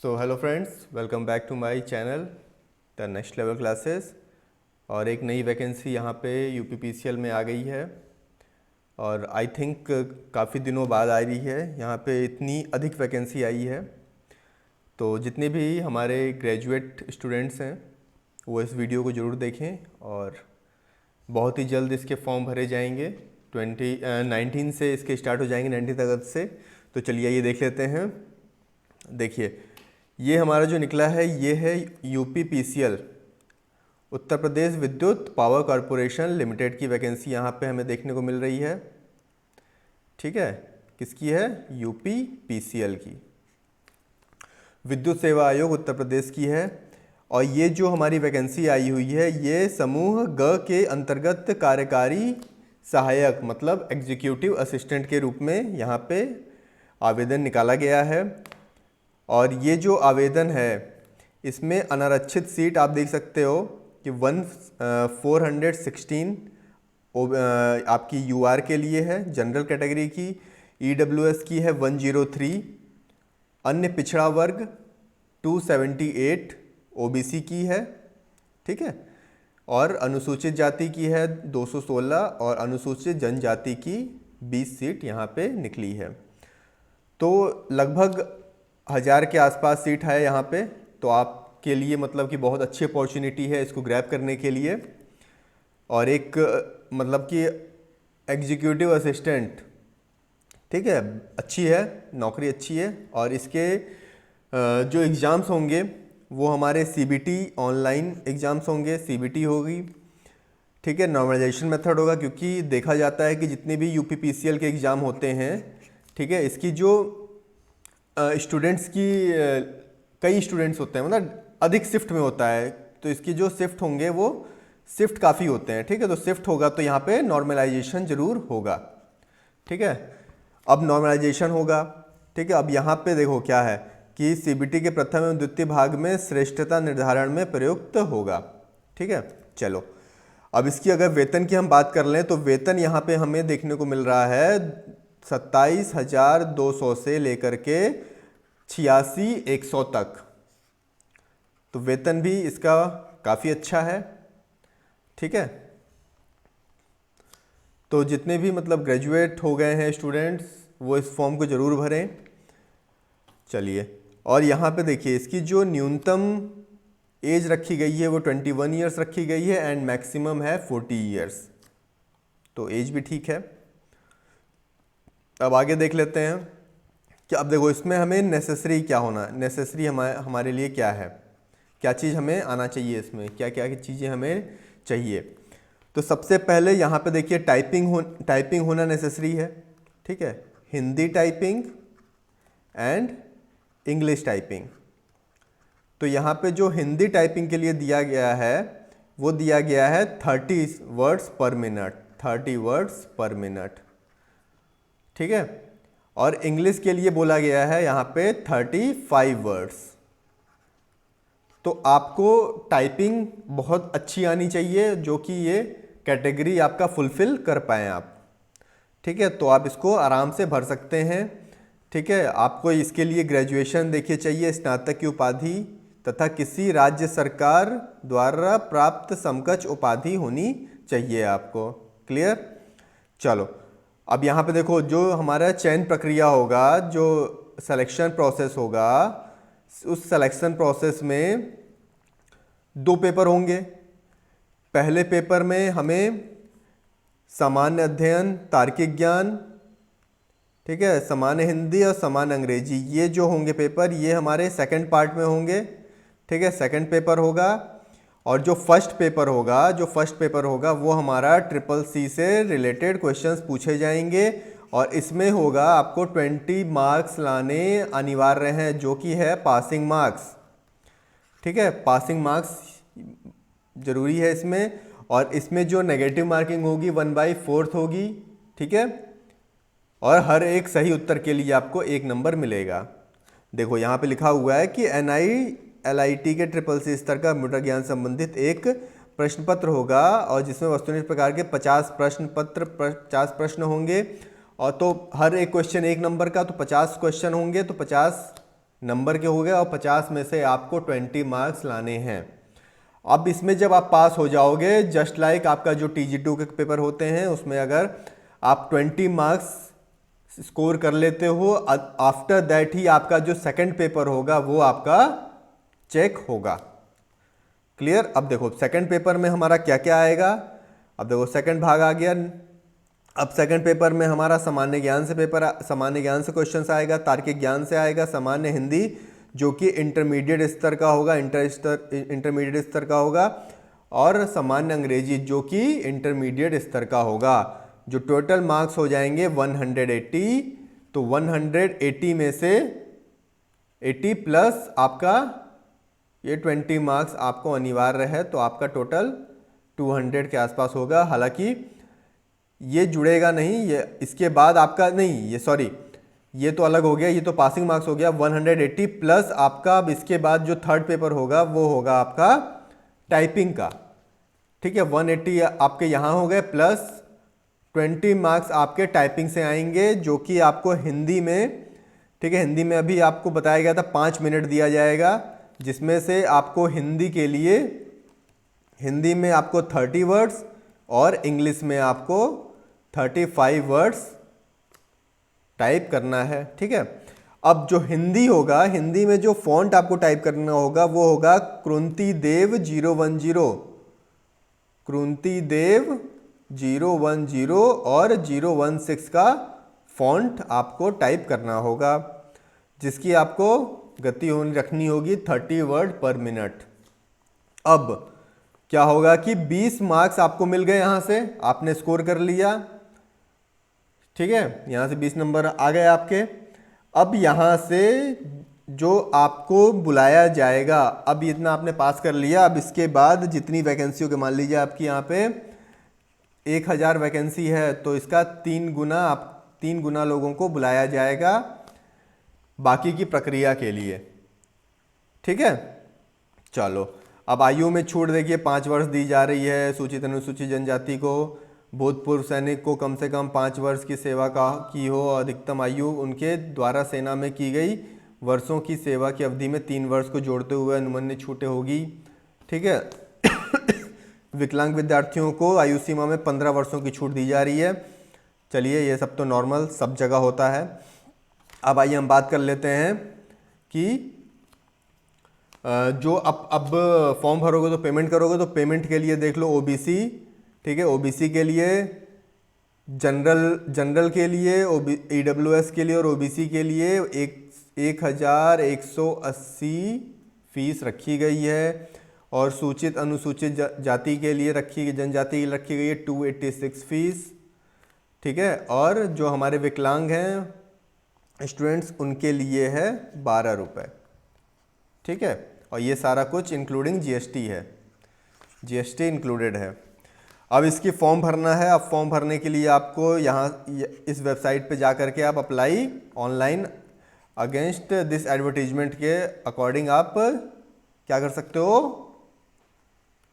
So hello friends, welcome back to my channel the next level classes. और एक नई vacancy यहाँ पे यूपीपीसीएल में आ गई है और आई थिंक काफ़ी दिनों बाद आ रही है। यहाँ पे इतनी अधिक वैकेंसी आई है तो जितने भी हमारे ग्रेजुएट स्टूडेंट्स हैं वो इस वीडियो को ज़रूर देखें और बहुत ही जल्द इसके फॉर्म भरे जाएंगे। 19 से इसके स्टार्ट हो जाएंगे, 19 अगस्त से। तो चलिए ये देख लेते हैं। देखिए, ये हमारा जो निकला है ये है यूपीपीसीएल, उत्तर प्रदेश विद्युत पावर कॉरपोरेशन लिमिटेड की वैकेंसी यहाँ पे हमें देखने को मिल रही है। ठीक है, किसकी है? यूपीपीसीएल की, विद्युत सेवा आयोग उत्तर प्रदेश की है। और ये जो हमारी वैकेंसी आई हुई है ये समूह ग के अंतर्गत कार्यकारी सहायक मतलब एग्जीक्यूटिव असिस्टेंट के रूप में यहाँ पे आवेदन निकाला गया है। और ये जो आवेदन है इसमें अनारक्षित सीट आप देख सकते हो कि 416 आपकी यूआर के लिए है, जनरल कैटेगरी की, ईडब्ल्यूएस की है 103, अन्य पिछड़ा वर्ग 278 ओबीसी की है। ठीक है, और अनुसूचित जाति की है 216 और अनुसूचित जनजाति की 20 सीट यहाँ पे निकली है। तो लगभग 1000 के आसपास सीट है यहाँ पे। तो आपके लिए मतलब कि बहुत अच्छी अपॉर्चुनिटी है इसको ग्रैब करने के लिए। और एक मतलब कि एग्जीक्यूटिव असिस्टेंट, ठीक है, अच्छी है, नौकरी अच्छी है। और इसके जो एग्ज़ाम्स होंगे वो हमारे सीबीटी ऑनलाइन एग्ज़ाम्स होंगे, सीबीटी होगी। ठीक है, नॉर्मलाइजेशन मेथड होगा, क्योंकि देखा जाता है कि जितने भी यूपीपीसीएल के एग्ज़ाम होते हैं, ठीक है, इसकी जो स्टूडेंट्स की कई स्टूडेंट्स होते हैं, मतलब अधिक शिफ्ट में होता है, तो इसकी जो शिफ्ट होंगे वो शिफ्ट काफ़ी होते हैं। ठीक है, तो शिफ्ट होगा तो यहाँ पे नॉर्मलाइजेशन ज़रूर होगा। ठीक है, अब नॉर्मलाइजेशन होगा। ठीक है, अब यहाँ पे देखो क्या है कि सीबीटी के प्रथम एवं द्वितीय भाग में श्रेष्ठता निर्धारण में प्रयुक्त होगा। ठीक है, चलो अब इसकी अगर वेतन की हम बात कर लें तो वेतन यहाँ पे हमें देखने को मिल रहा है 27,200 से लेकर के 86,100 तक। तो वेतन भी इसका काफ़ी अच्छा है। ठीक है, तो जितने भी मतलब ग्रेजुएट हो गए हैं स्टूडेंट्स वो इस फॉर्म को ज़रूर भरें। चलिए, और यहाँ पे देखिए इसकी जो न्यूनतम एज रखी गई है वो 21 ईयर्स रखी गई है एंड मैक्सिमम है 40 ईयर्स। तो एज भी ठीक है। अब आगे देख लेते हैं कि अब देखो इसमें हमें नेसेसरी क्या होना, नेसेसरी हमारे लिए क्या है, क्या चीज़ हमें आना चाहिए, इसमें क्या क्या चीज़ें हमें चाहिए। तो सबसे पहले यहाँ पे देखिए टाइपिंग होना नेसेसरी है। ठीक है, Hindi typing and English typing. तो यहाँ पे जो हिंदी टाइपिंग के लिए दिया गया है वो दिया गया है 30 वर्ड्स पर मिनट, 30 वर्ड्स पर मिनट। ठीक है, और इंग्लिश के लिए बोला गया है यहाँ पे 35 वर्ड्स। तो आपको टाइपिंग बहुत अच्छी आनी चाहिए जो कि ये कैटेगरी आपका फुलफिल कर पाएँ आप। ठीक है, तो आप इसको आराम से भर सकते हैं। ठीक है, आपको इसके लिए ग्रेजुएशन देखिए चाहिए, स्नातक की उपाधि तथा किसी राज्य सरकार द्वारा प्राप्त समकक्ष उपाधि होनी चाहिए आपको। क्लियर? चलो, अब यहाँ पे देखो जो हमारा चयन प्रक्रिया होगा, जो सिलेक्शन प्रोसेस होगा, उस सिलेक्शन प्रोसेस में 2 पेपर होंगे। पहले पेपर में हमें सामान्य अध्ययन, तार्किक ज्ञान, ठीक है, सामान्य हिंदी और सामान्य अंग्रेजी, ये जो होंगे पेपर ये हमारे सेकंड पार्ट में होंगे। ठीक है, सेकंड पेपर होगा। और जो फर्स्ट पेपर होगा वो हमारा CCC से रिलेटेड क्वेश्चंस पूछे जाएंगे और इसमें होगा आपको 20 मार्क्स लाने अनिवार्य हैं, जो कि है पासिंग मार्क्स। ठीक है, पासिंग मार्क्स जरूरी है इसमें। और इसमें जो नेगेटिव मार्किंग होगी 1/4 होगी। ठीक है, और हर एक सही उत्तर के लिए आपको 1 नंबर मिलेगा। देखो यहाँ पे लिखा हुआ है कि NILIT के CCC स्तर का कंप्यूटर ज्ञान संबंधित एक प्रश्न पत्र होगा और जिसमें वस्तुनिष्ठ प्रकार के 50 प्रश्न होंगे। और तो हर एक क्वेश्चन 1 नंबर का, तो 50 क्वेश्चन होंगे तो 50 नंबर के हो गए और 50 में से आपको 20 मार्क्स लाने हैं। अब इसमें जब आप पास हो जाओगे, जस्ट लाइक आपका जो TG2 के पेपर होते हैं उसमें अगर आप 20 मार्क्स स्कोर कर लेते हो, आफ्टर दैट ही आपका जो सेकंड पेपर होगा वो आपका चेक होगा। क्लियर। अब देखो सेकंड पेपर में हमारा क्या क्या आएगा। अब देखो सेकंड भाग आ गया। अब सेकंड पेपर में हमारा सामान्य ज्ञान से क्वेश्चंस आएगा, तार्किक ज्ञान से आएगा, सामान्य हिंदी जो कि इंटरमीडिएट स्तर का होगा, इंटरमीडिएट स्तर का होगा, और सामान्य अंग्रेजी जो कि इंटरमीडिएट स्तर का होगा। जो टोटल मार्क्स हो जाएंगे 180। तो 180 में से 80 प्लस आपका ये 20 मार्क्स आपको अनिवार्य है, तो आपका टोटल 200 के आसपास होगा। हालांकि ये जुड़ेगा नहीं, ये इसके बाद आपका नहीं, ये सॉरी ये तो अलग हो गया, ये तो पासिंग मार्क्स हो गया। 180 प्लस आपका अब इसके बाद जो थर्ड पेपर होगा वो होगा आपका टाइपिंग का। ठीक है, 180 आपके यहाँ हो गए, प्लस 20 मार्क्स आपके टाइपिंग से आएंगे जो कि आपको हिंदी में, ठीक है, हिंदी में अभी आपको बताया गया था 5 मिनट दिया जाएगा, जिसमें से आपको हिंदी में आपको 30 वर्ड्स और इंग्लिश में आपको 35 वर्ड्स टाइप करना है। ठीक है, अब जो हिंदी होगा, हिंदी में जो फॉन्ट आपको टाइप करना होगा वो होगा कृंती देव 010, कृंती देव 010 और 016 का फॉन्ट आपको टाइप करना होगा, जिसकी आपको गति रखनी होगी 30 वर्ड पर मिनट। अब क्या होगा कि 20 मार्क्स आपको मिल गए, यहां से आपने स्कोर कर लिया। ठीक है, यहां से 20 नंबर आ गए आपके। अब यहां से जो आपको बुलाया जाएगा, अब इतना आपने पास कर लिया, अब इसके बाद जितनी वैकेंसी हो गई, मान लीजिए आपकी यहाँ पे 1000 वैकेंसी है, तो इसका 3 गुना लोगों को बुलाया जाएगा बाकी की प्रक्रिया के लिए। ठीक है, चलो अब आयु में छूट देखिए 5 वर्ष दी जा रही है सूचित अनुसूचित जनजाति को। भूतपूर्व सैनिक को कम से कम 5 वर्ष की सेवा की हो, अधिकतम आयु उनके द्वारा सेना में की गई वर्षों की सेवा की अवधि में 3 वर्ष को जोड़ते हुए अनुमन्य छूटें होगी। ठीक है, विकलांग विद्यार्थियों को आयु सीमा में 15 वर्षों की छूट दी जा रही है। चलिए, ये सब तो नॉर्मल सब जगह होता है। अब आइए हम बात कर लेते हैं कि जो अब फॉर्म भरोगे तो पेमेंट करोगे, तो पेमेंट के लिए देख लो ओबीसी। ठीक है, ओबीसी के लिए, जनरल के लिए, ईडब्ल्यूएस के लिए और ओबीसी के लिए 1180 फीस रखी गई है, और सूचित अनुसूचित जाति के लिए जनजाति के लिए रखी गई है 286 फीस। ठीक है, और जो हमारे विकलांग हैं स्टूडेंट्स उनके लिए है 12 रुपये। ठीक है, और ये सारा कुछ इंक्लूडिंग जीएसटी है, जीएसटी इंक्लूडेड है। अब इसकी फॉर्म भरना है। अब फॉर्म भरने के लिए आपको यहाँ इस वेबसाइट पे जा करके आप apply online against this advertisement के अकॉर्डिंग आप क्या कर सकते हो,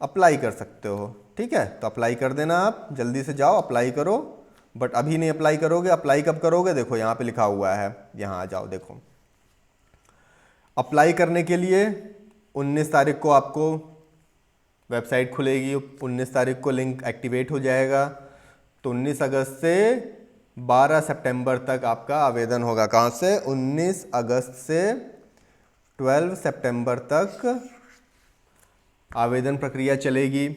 अप्लाई कर सकते हो। ठीक है, तो अप्लाई कर देना, आप जल्दी से जाओ अप्लाई करो। बट अभी नहीं अप्लाई करोगे, अप्लाई कब करोगे, देखो यहाँ पे लिखा हुआ है, यहाँ आ जाओ, देखो अप्लाई करने के लिए 19 तारीख को आपको वेबसाइट खुलेगी, 19 तारीख को लिंक एक्टिवेट हो जाएगा। तो 19 अगस्त से 12 सितंबर तक आपका आवेदन होगा। कहाँ से, 19 अगस्त से 12 सितंबर तक आवेदन प्रक्रिया चलेगी।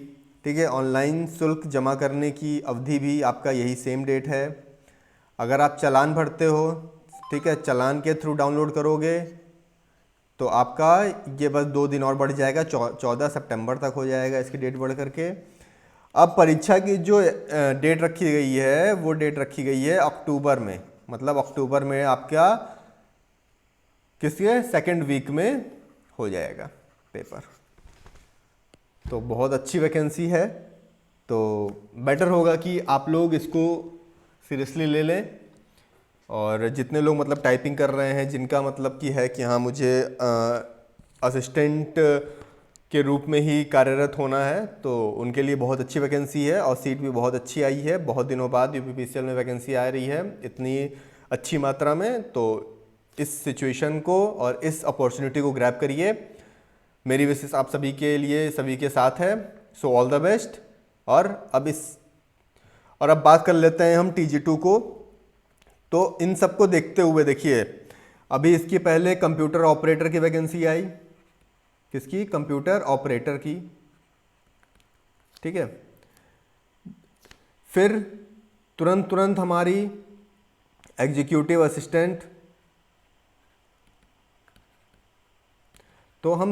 ठीक है, ऑनलाइन शुल्क जमा करने की अवधि भी आपका यही सेम डेट है। अगर आप चालान भरते हो, ठीक है, चालान के थ्रू डाउनलोड करोगे तो आपका ये बस 2 दिन और बढ़ जाएगा, 14 सितंबर तक हो जाएगा इसकी डेट बढ़ करके। अब परीक्षा की जो डेट रखी गई है वो डेट रखी गई है अक्टूबर में, मतलब अक्टूबर में आपका किसके सेकंड वीक में हो जाएगा पेपर। तो बहुत अच्छी वैकेंसी है, तो बेटर होगा कि आप लोग इसको सीरियसली ले लें। और जितने लोग मतलब टाइपिंग कर रहे हैं, जिनका मतलब कि है कि हाँ मुझे असिस्टेंट के रूप में ही कार्यरत होना है, तो उनके लिए बहुत अच्छी वैकेंसी है और सीट भी बहुत अच्छी आई है। बहुत दिनों बाद यूपीपीसीएल में वैकेंसी आ रही है इतनी अच्छी मात्रा में, तो इस सिचुएशन को और इस अपॉर्चुनिटी को ग्रैब करिए। मेरी विशेष आप सभी के लिए, सभी के साथ है। So all the best. और अब बात कर लेते हैं हम TG2 को। तो इन सब को देखते हुए देखिए, अभी इसकी पहले कंप्यूटर ऑपरेटर की वैकेंसी आई। किसकी? कंप्यूटर ऑपरेटर की। ठीक है। फिर तुरंत हमारी एग्जीक्यूटिव असिस्टेंट। तो हम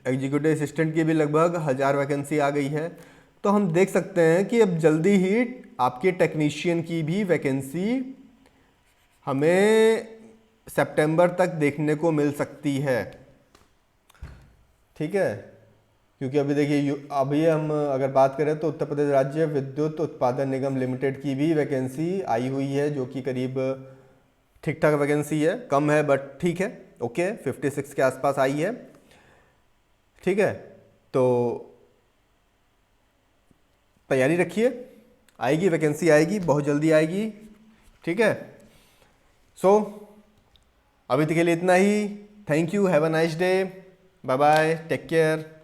एग्जीक्यूटिव असिस्टेंट की भी लगभग 1000 वैकेंसी आ गई है। तो हम देख सकते हैं कि अब जल्दी ही आपके टेक्नीशियन की भी वैकेंसी हमें सितंबर तक देखने को मिल सकती है। ठीक है, क्योंकि अभी देखिए, अभी हम अगर बात करें तो उत्तर प्रदेश राज्य विद्युत उत्पादन निगम लिमिटेड की भी वैकेंसी आई हुई है, जो कि करीब ठीक ठाक वैकेंसी है, कम है बट ठीक है, ओके, 56 के आसपास आई है। ठीक है, तो तैयारी रखिए, आएगी वैकेंसी, आएगी, बहुत जल्दी आएगी। ठीक है, सो अभी तक के लिए इतना ही। Thank you, have a nice day, bye bye, take care.